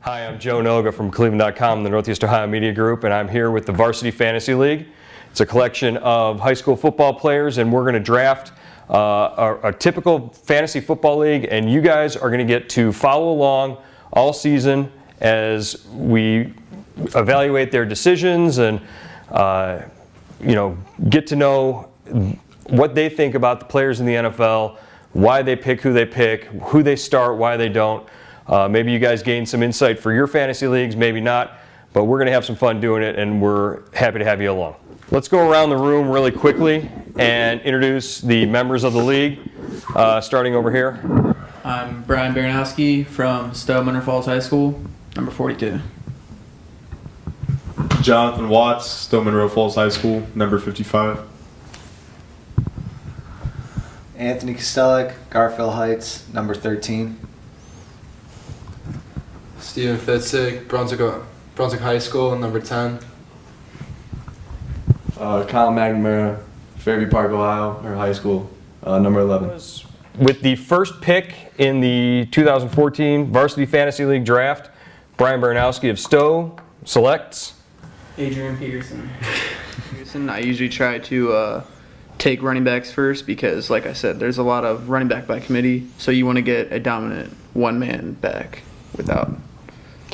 Hi, I'm Joe Noga from cleveland.com, the Northeast Ohio Media Group, and I'm here with the Varsity Fantasy League. It's a collection of high school football players, and we're going to draft a typical fantasy football league, and you guys are going to get to follow along all season as we evaluate their decisions and get to know what they think about the players in the NFL, why they pick, who they start, why they don't. Maybe you guys gain some insight for your fantasy leagues, maybe not, but we're going to have some fun doing it, and we're happy to have you along. Let's go around the room really quickly and introduce the members of the league, starting over here. I'm Brian-Baranowski from Stow, Falls High School, number 42. Jonathan Watts, Stow Monroe Falls High School, number 55. Anthony-Kastelic, Garfield Heights, number 13. Steven Ficyk, Brunswick High School, number 10. Colin McNamara, Fairview Park, Ohio, or high school, number 11. With the first pick in the 2014 Varsity Fantasy League draft, Brian-Baranowski of Stow selects Adrian Peterson. I usually try to take running backs first because, like I said, there's a lot of running back by committee, so you want to get a dominant one-man back without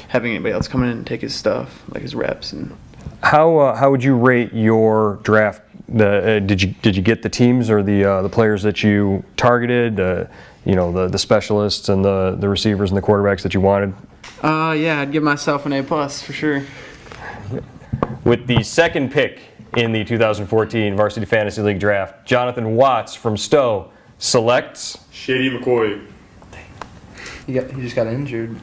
having anybody else come in and take his stuff, like his reps. And how would you rate your draft? Did you get the teams or the players that you targeted? The specialists and the receivers and the quarterbacks that you wanted? Yeah, I'd give myself an A+ for sure. With the second pick in the 2014 Varsity Fantasy League draft, Jonathan Watts from Stow selects Shady McCoy. He just got injured.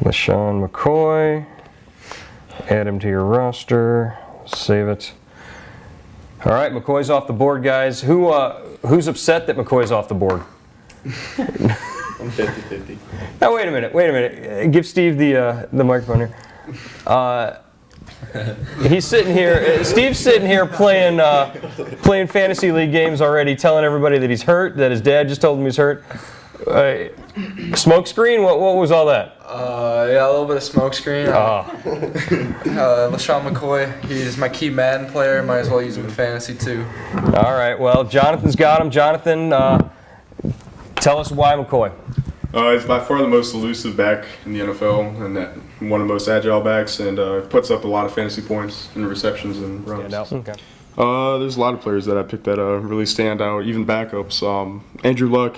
LaShawn McCoy. Add him to your roster. Save it. All right, McCoy's off the board, guys. Who's upset that McCoy's off the board? I'm 50-50. Now wait a minute. Give Steve the microphone here. He's sitting here. Steve's sitting here playing fantasy league games already, telling everybody that he's hurt. That his dad just told him he's hurt. Smoke screen? What was all that? Yeah, a little bit of smoke screen. LaShawn McCoy, he's my key Madden player. Might as well use him in fantasy too. All right. Well, Jonathan's got him. Jonathan, tell us why McCoy. He's by far the most elusive back in the NFL and one of the most agile backs, and puts up a lot of fantasy points and receptions and runs. Okay. There's a lot of players that I picked that really stand out, even backups. Andrew Luck,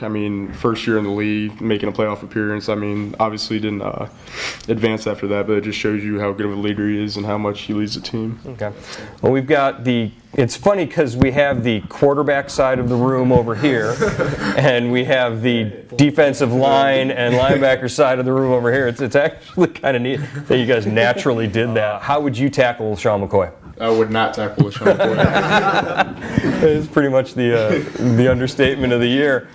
first year in the league, making a playoff appearance. Obviously didn't advance after that, but it just shows you how good of a leader he is and how much he leads the team. Okay. Well, we've got it's funny because we have the quarterback side of the room over here, and we have the defensive line and linebacker side of the room over here. It's actually kind of neat that you guys naturally did that. How would you tackle Sean McCoy? I would not tackle LaShawn McCoy. It's pretty much the understatement of the year.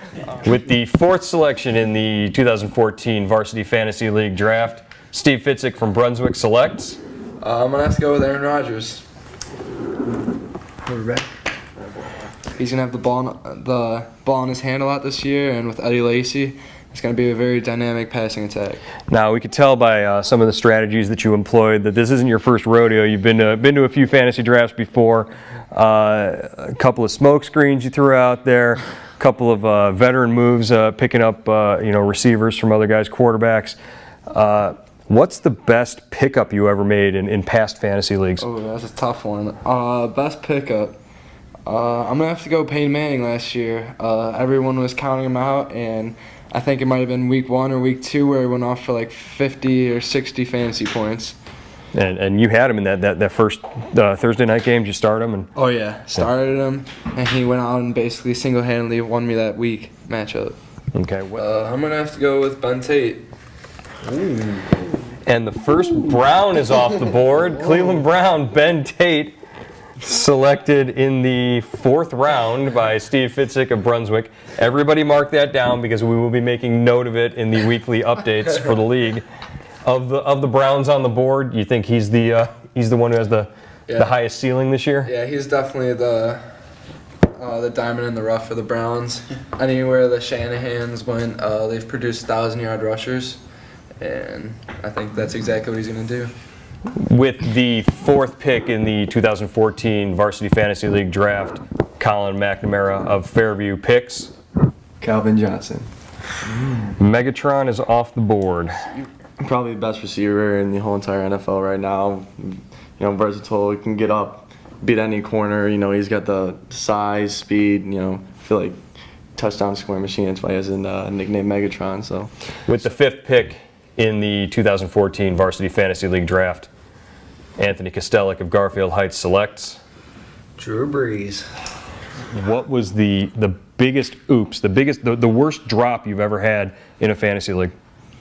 With the fourth selection in the 2014 Varsity Fantasy League draft, Steve Ficyk from Brunswick selects. I'm going to have to go with Aaron Rodgers. He's going to have the ball in his hand a lot this year, and with Eddie Lacy, it's going to be a very dynamic passing attack. Now, we could tell by some of the strategies that you employed that this isn't your first rodeo. You've been to a few fantasy drafts before. A couple of smoke screens you threw out there. A couple of veteran moves, picking up receivers from other guys' quarterbacks. What's the best pickup you ever made in past fantasy leagues? Oh, that's a tough one. Best pickup. I'm going to have to go Peyton Manning last year. Everyone was counting him out, and I think it might have been week 1 or week 2 where he went off for like 50 or 60 fantasy points. And you had him in that first Thursday night game. Did you start him? Oh yeah, started him, and he went out and basically single-handedly won me that week matchup. Okay. Well, I'm gonna have to go with Ben Tate. Ooh. And the first Brown is off the board. Cleveland Brown, Ben Tate, selected in the 4th round by Steve Ficyk of Brunswick. Everybody mark that down because we will be making note of it in the weekly updates for the league. Of the Browns on the board, you think he's the one who has the highest ceiling this year? Yeah, he's definitely the diamond in the rough for the Browns. Anywhere the Shanahans went, they've produced 1,000-yard rushers. and I think that's exactly what he's going to do. With the 4th pick in the 2014 Varsity Fantasy League draft, Colin McNamara of Fairview picks. Calvin Johnson. Megatron is off the board. Probably the best receiver in the whole entire NFL right now. Versatile, he can get up, beat any corner. He's got the size, speed. I feel like touchdown scoring machine. That's why he has a nickname Megatron. So, with the 5th pick in the 2014 Varsity Fantasy League draft, Anthony-Kastelic of Garfield Heights selects Drew Brees. What was the biggest oops, the worst drop you've ever had in a fantasy league?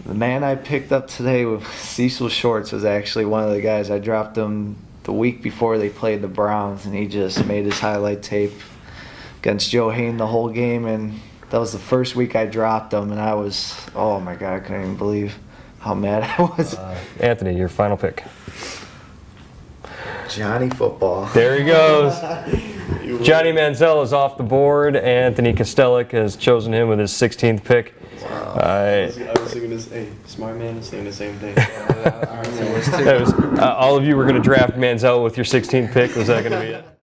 The man I picked up today with Cecil Shorts was actually one of the guys. I dropped him the week before they played the Browns, and he just made his highlight tape against Joe Hayne the whole game, and that was the first week I dropped him, and I was, oh my God, I couldn't even believe how mad I was. Anthony, your final pick. Johnny Football. There he goes. Johnny Manziel is off the board. Anthony Kastelic has chosen him with his 16th pick. I was thinking this. Hey, smart man is saying the same thing. All of you were going to draft Manziel with your 16th pick. Was that going to be it?